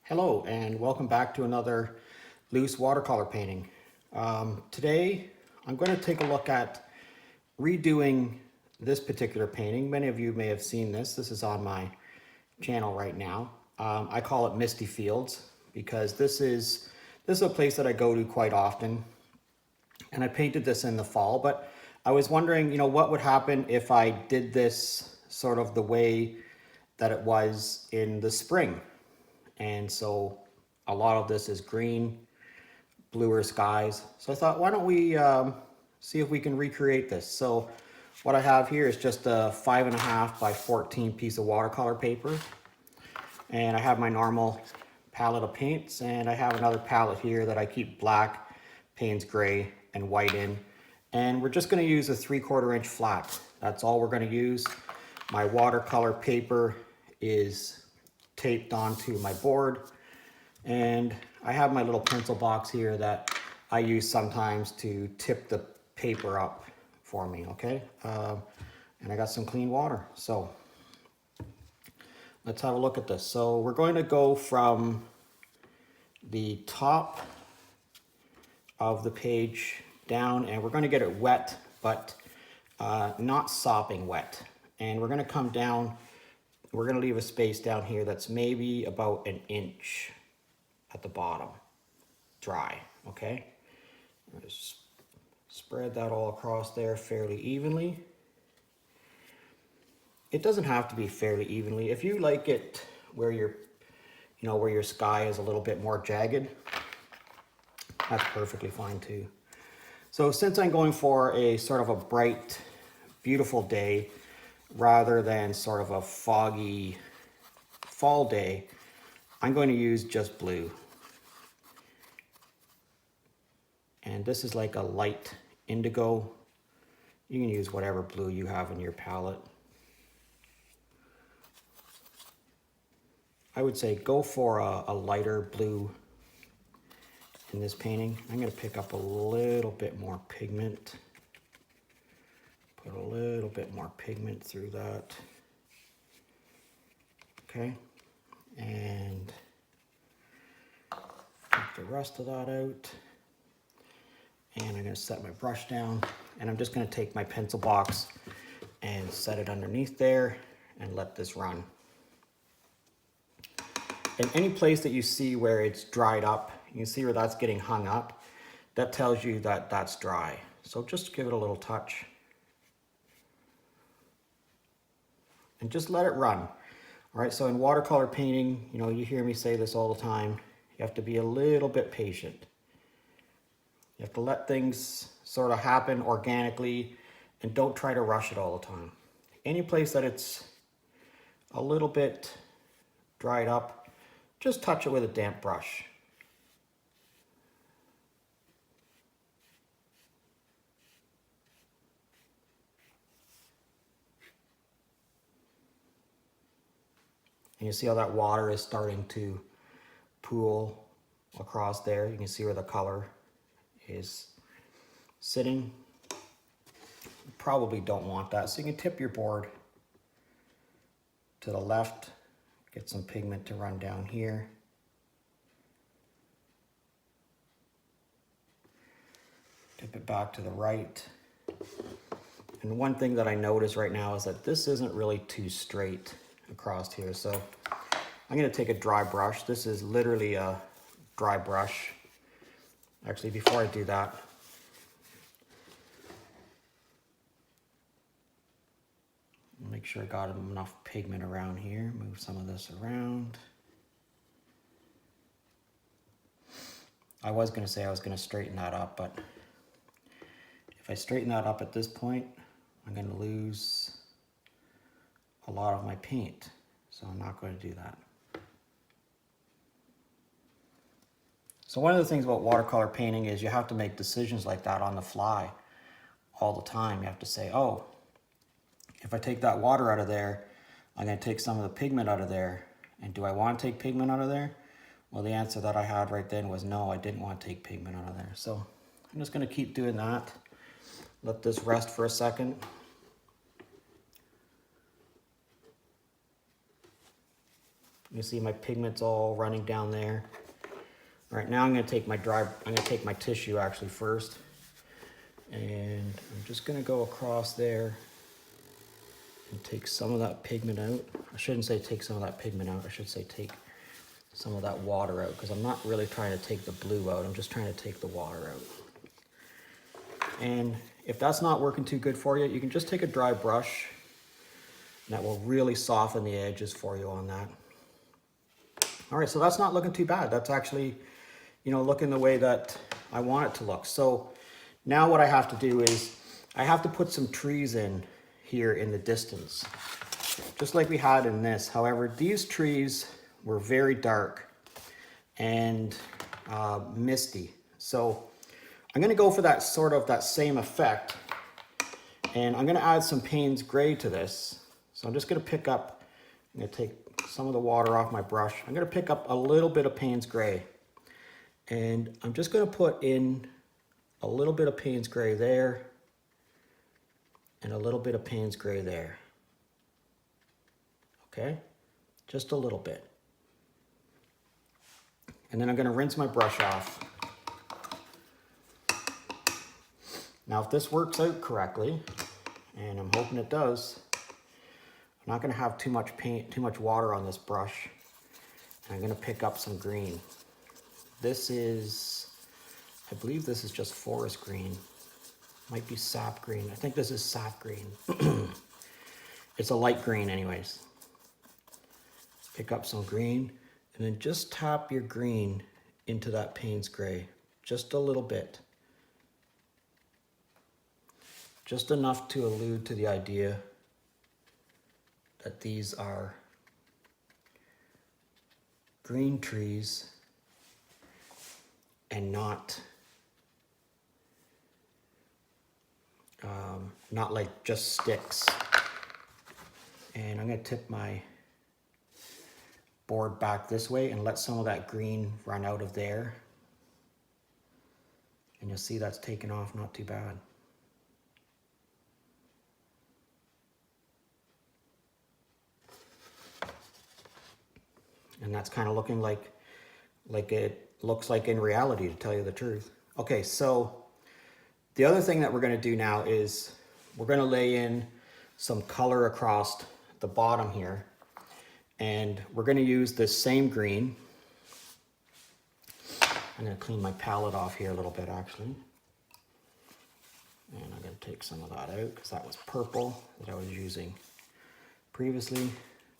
Hello and welcome back to another loose watercolor painting. Today I'm going to take a look at redoing this particular painting. Many of you may have seen this. This is on my channel right now. I call it Misty Fields because this is a place that I go to quite often, and I painted this in the fall, but I was wondering, what would happen if I did this sort of the way that it was in the spring. And so a lot of this is green, bluer skies. So I thought, why don't we see if we can recreate this? So what I have here is just a 5.5 by 14 piece of watercolor paper. And I have my normal palette of paints, and I have another palette here that I keep black, Payne's gray, and white in. And we're just gonna use a 3/4 inch flat. That's all we're gonna use. My watercolor paper is taped onto my board, and I have my little pencil box here that I use sometimes to tip the paper up for me, okay? And I got some clean water. So let's have a look at this. So we're going to go from the top of the page down, and we're going to get it wet, but not sopping wet. And we're going to come down. We're going to leave a space down here that's maybe about 1 inch at the bottom, dry, okay? Just spread that all across there fairly evenly. It doesn't have to be fairly evenly. If you like it where where your sky is a little bit more jagged, that's perfectly fine too. So since I'm going for a sort of a bright, beautiful day, rather than sort of a foggy fall day, I'm going to use just blue. And this is like a light indigo. You can use whatever blue you have in your palette. I would say go for a lighter blue in this painting. I'm going to pick up a little bit more pigment. Put a little bit more pigment through that. Okay. And take the rest of that out. And I'm going to set my brush down, and I'm just going to take my pencil box and set it underneath there and let this run. And any place that you see where it's dried up, you can see where that's getting hung up, that tells you that that's dry. So just give it a little touch. And just let it run. All right, so in watercolor painting, you hear me say this all the time, you have to be a little bit patient. You have to let things sort of happen organically, and don't try to rush it all the time. Any place that it's a little bit dried up, just touch it with a damp brush. And you see how that water is starting to pool across there. You can see where the color is sitting. You probably don't want that, so you can tip your board to the left, get some pigment to run down here. Tip it back to the right. And one thing that I notice right now is that this isn't really too straight across here, so I'm going to take a dry brush. This is literally a dry brush. Actually, before I do that, make sure I got enough pigment around here. Move some of this around. I was going to say I was going to straighten that up, but if I straighten that up at this point, I'm going to lose a lot of my paint. So I'm not going to do that. So one of the things about watercolor painting is you have to make decisions like that on the fly all the time. You have to say, oh, if I take that water out of there, I'm going to take some of the pigment out of there. And do I want to take pigment out of there? Well, the answer that I had right then was no, I didn't want to take pigment out of there. So I'm just going to keep doing that. Let this rest for a second. You see my pigment's all running down there. All right, now I'm gonna take my tissue actually first. And I'm just gonna go across there and take some of that pigment out. I shouldn't say take some of that pigment out, I should say take some of that water out, because I'm not really trying to take the blue out, I'm just trying to take the water out. And if that's not working too good for you, you can just take a dry brush, and that will really soften the edges for you on that. All right, so that's not looking too bad. That's actually, you know, looking the way that I want it to look. So now what I have to do is I have to put some trees in here in the distance, just like we had in this. However, these trees were very dark and misty. So I'm gonna go for that same effect, and I'm gonna add some Payne's Gray to this. So I'm just gonna pick up, I'm gonna take some of the water off my brush. I'm gonna pick up a little bit of Payne's Gray, and I'm just gonna put in a little bit of Payne's Gray there, and a little bit of Payne's Gray there. Okay, just a little bit. And then I'm gonna rinse my brush off. Now, if this works out correctly, and I'm hoping it does, I'm not gonna have too much water on this brush. And I'm gonna pick up some green. This is, I believe this is just forest green. Might be sap green. I think this is sap green. It's a light green anyways. Pick up some green, and then just tap your green into that Payne's Gray. Just a little bit. Just enough to allude to the idea that these are green trees and not like just sticks. And I'm gonna tip my board back this way and let some of that green run out of there. And you'll see that's taken off not too bad. And that's kind of looking like it looks like in reality, to tell you the truth. Okay, so the other thing that we're going to do now is we're going to lay in some color across the bottom here. And we're going to use this same green. I'm going to clean my palette off here a little bit, actually. And I'm going to take some of that out because that was purple that I was using previously.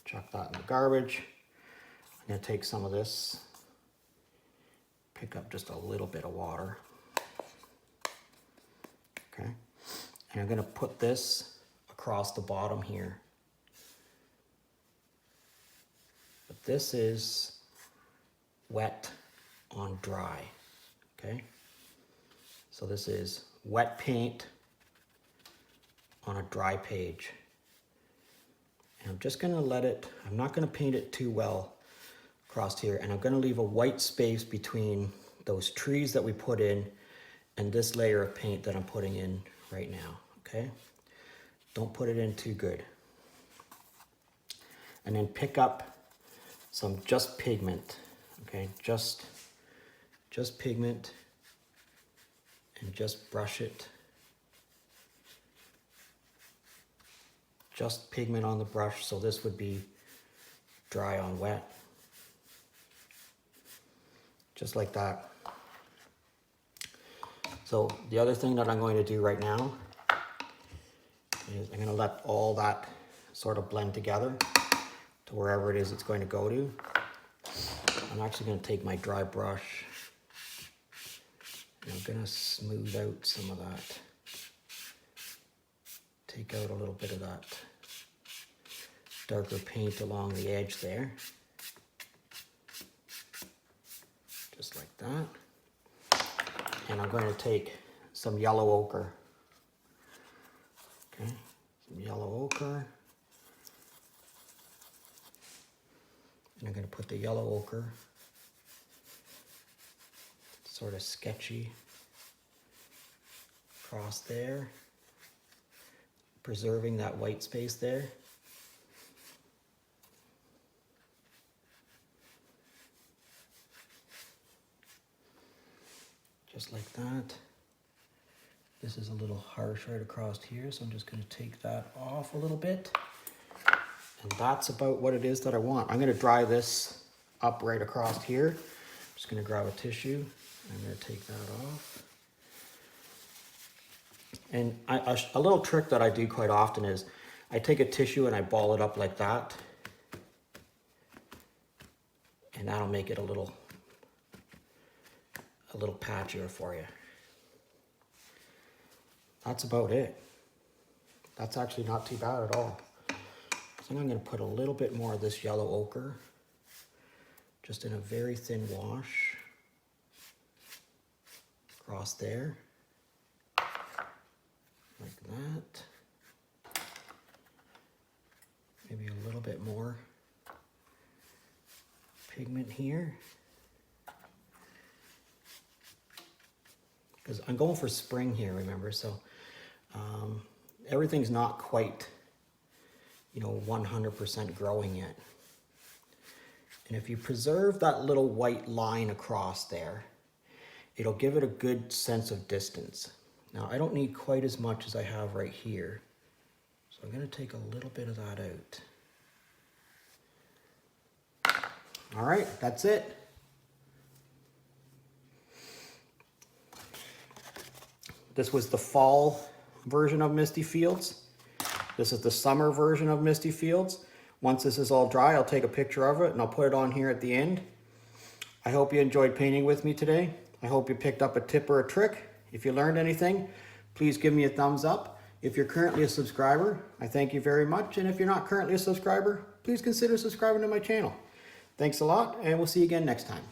Chuck that in the garbage. I'm going to take some of this, pick up just a little bit of water. Okay. And I'm going to put this across the bottom here. But this is wet on dry. Okay. So this is wet paint on a dry page. And I'm just going to let it, I'm not going to paint it too well across here, and I'm going to leave a white space between those trees that we put in and this layer of paint that I'm putting in right now. Okay, don't put it in too good. And then pick up some just pigment. Okay, just pigment, and just brush it. Just pigment on the brush, so this would be dry on wet. Just like that. So the other thing that I'm going to do right now is I'm going to let all that sort of blend together to wherever it is it's going to go to. I'm actually going to take my dry brush and I'm going to smooth out some of that. Take out a little bit of that darker paint along the edge there. Just like that. And I'm going to take some yellow ochre. Okay, some yellow ochre. And I'm going to put the yellow ochre, sort of sketchy, across there, preserving that white space there. just like that. This is a little harsh right across here, so I'm just going to take that off a little bit. And that's about what it is that I want. I'm going to dry this up right across here. I'm just going to grab a tissue. I'm going to take that off. And a little trick that I do quite often is I take a tissue and I ball it up like that. And that'll make it a little patchier for you. That's about it. That's actually not too bad at all. I think I'm going to put a little bit more of this yellow ochre, just in a very thin wash, across there, like that. Maybe a little bit more pigment here. Because I'm going for spring here, remember, so everything's not quite, 100% growing yet. And if you preserve that little white line across there, it'll give it a good sense of distance. Now, I don't need quite as much as I have right here, so I'm going to take a little bit of that out. All right, that's it. This was the fall version of Misty Fields. This is the summer version of Misty Fields. Once this is all dry, I'll take a picture of it and I'll put it on here at the end. I hope you enjoyed painting with me today. I hope you picked up a tip or a trick. If you learned anything, please give me a thumbs up. If you're currently a subscriber, I thank you very much. And if you're not currently a subscriber, please consider subscribing to my channel. Thanks a lot, and we'll see you again next time.